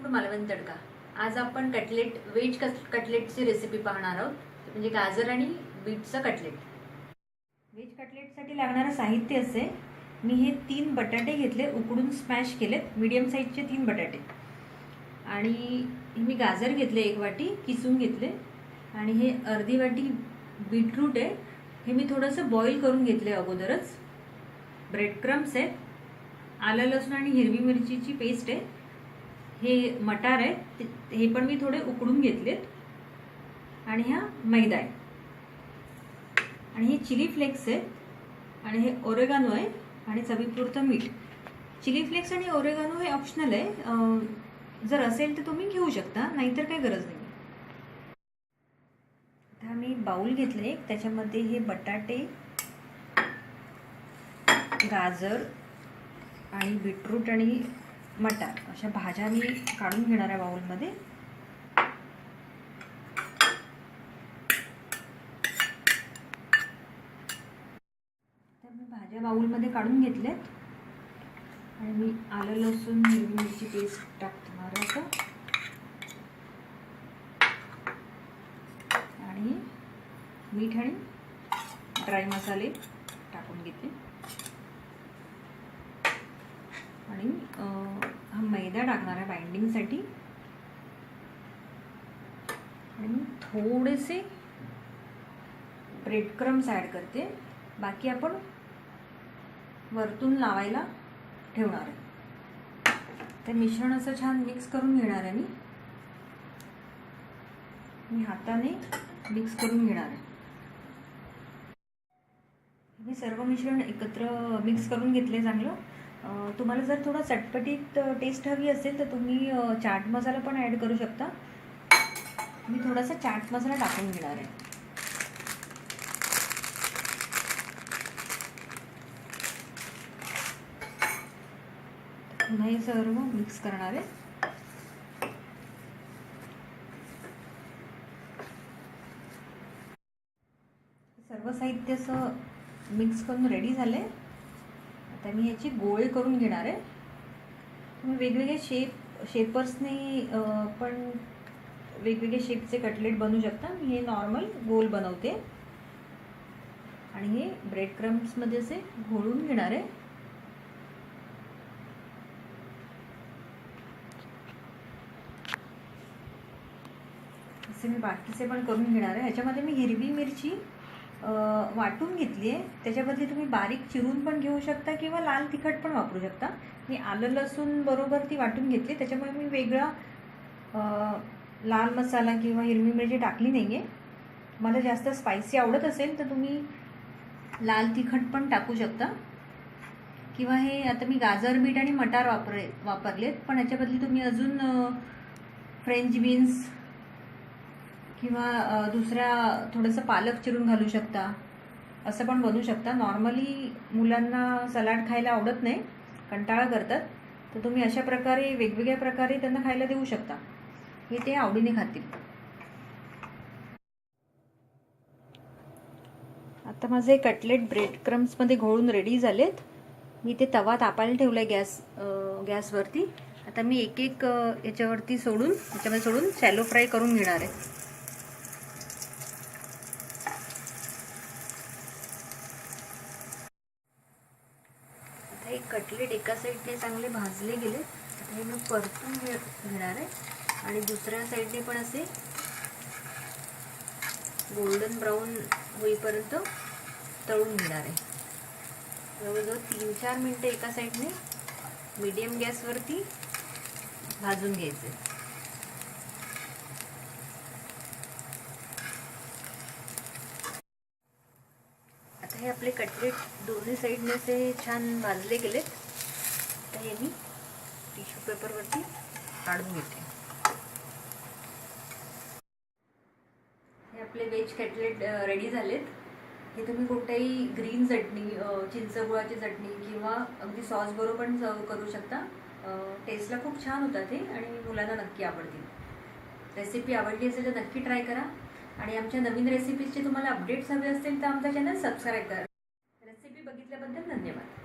To Malvani तडका। आज आपण veg कटलेटची recipe पाहणार आहोत, म्हणजे गाजर आणि बीटचं कटलेट। व्हेज कटलेटसाठी लागणारं साहित्य असे, मी हे 3 बटाटे घेतले, उकडून स्मॅश केलेत, मीडियम साईजचे 3 बटाटे। आणि मी गाजर घेतले 1 वाटी, किसून घेतले। आणि हे अर्धी वाटी बीटरूट आहे, हे मी थोडंसं बॉईल करून घेतले अगोदरच। ब्रेड क्रम्स आहेत, आलं लसूण आणि हिरवी मिरचीची पेस्ट आहे, हे मटार आहे, हे पण मी थोडे उकडून घेतलेत। आणि हा मैदा आहे, आणि हे चिली फ्लेक्स आहे, आणि हे ओरेगानो आहे, आणि चवीपुरतं मीठ। चिली फ्लेक्स आणि ओरेगानो हे ऑप्शनल आहे, जर असेल तर तुम्ही घेऊ शकता, नाहीतर काही गरज नाही। आता मी बाउल घेतले, त्याच्यामध्ये हे बटाटे, गाजर आणि बीटरूट आणि मटार अशा भाज्या मी काढून घेणार आहे बाउलमध्ये। तर मी भाज्या बाउलमध्ये काढून घेतल्यात, आणि मी आलं लसूण हिरवी मिरची पेस्ट टाकणार आहे, आणि मीठ आणि ड्राय मसाले टाकून घेते। आणि हा मैदा टाकणार आहे बाइंडिंगसाठी, आणि मी थोडेसे ब्रेड क्रम्स ॲड करते, बाकी आपण वरतून लावायला ठेवणार आहे। ते मिश्रण असं छान मिक्स करून घेणार आहे मी हाताने मिक्स करून घेणार आहे। हे सर्व मिश्रण एकत्र मिक्स करून घेतले चांगलं। तुम्हाला जर थोडा चटपटीत टेस्ट हवी असेल तर तुम्ही चाट मसाला पण ॲड करू शकता। मी थोडासा चाट मसाला टाकून घेणार आहे। पुन्हा हे सर्व मिक्स करणार आहे। सर्व साहित्य असं मिक्स करून रेडी झाले। आता मी याची गोळे करून घेणार आहे। तुम्ही वेगवेगळे शेपर्सने पण वेगवेगळे शेपचे कटलेट बनवू शकता। मी हे नॉर्मल गोल बनवते, आणि हे ब्रेड क्रम्समध्ये असे घोळून घेणार आहे। असे मी बाकीचे पण करून घेणार आहे। ह्याच्यामध्ये मी हिरवी मिरची वाटून घेतली आहे, त्याच्याबद्दल तुम्ही बारीक चिरून पण घेऊ शकता किंवा लाल तिखट पण वापरू शकता। मी आलं लसूण बरोबर ती वाटून घेतली, त्याच्यामुळे मी वेगळा लाल मसाला किंवा हिरवी मिरची टाकली नाही आहे। मला जास्त स्पायसी आवडत असेल तर तुम्ही लाल तिखट पण टाकू शकता, किंवा हे आता मी गाजर बीट आणि मटार वापरलेत, पण याच्याबद्दल तुम्ही अजून फ्रेंच बीन्स किंवा दुसऱ्या थोडंसं पालक चिरून घालू शकता, असं पण बनवू शकता। नॉर्मली मुलांना सलाड खायला आवडत नाही, कंटाळा करतात, तर तुम्ही अशा प्रकारे वेगवेगळ्या प्रकारे त्यांना खायला देऊ शकता, हे ते आवडीने खातील। आता माझे कटलेट ब्रेड क्रम्समध्ये घोळून रेडी झालेत। मी ते तवा तापायला ठेवला आहे गॅसवरती। आता मी एक एक याच्यामध्ये सोडून शॅलो फ्राय करून घेणार आहे। आता हे कटलेट एका साईडने चांगले भाजले गेले, आता हे मी परतून घेणार आहे, आणि दुसऱ्या साईडने पण असे गोल्डन ब्राऊन होईपर्यंत तळून घेणार आहे। जवळजवळ 3-4 मिनटं एका साईडने मीडियम गॅसवरती भाजून घ्यायचे। आता हे आपले कटलेट दोन्ही साईडने असे छान भाजले गेलेत। आता हे मी टिश्यू पेपरवरती काढून घेते। हे आपले व्हेज कटलेट रेडी झालेत। हे तुम्ही कोणत्याही ग्रीन चटणी, चिंचगुळाची चटणी किंवा अगदी सॉस बरोबर पण सर्व करू शकता। टेस्टला खूप छान होतात हे, आणि मुलांना नक्की आवडतील। रेसिपी आवडली असेल तर नक्की ट्राय करा, आणि आमच्या नवीन रेसिपीजचे तुम्हाला अपडेट्स हवे असतील तर आमचा चॅनल सबस्क्राईब करा। रेसिपी बघितल्याबद्दल धन्यवाद।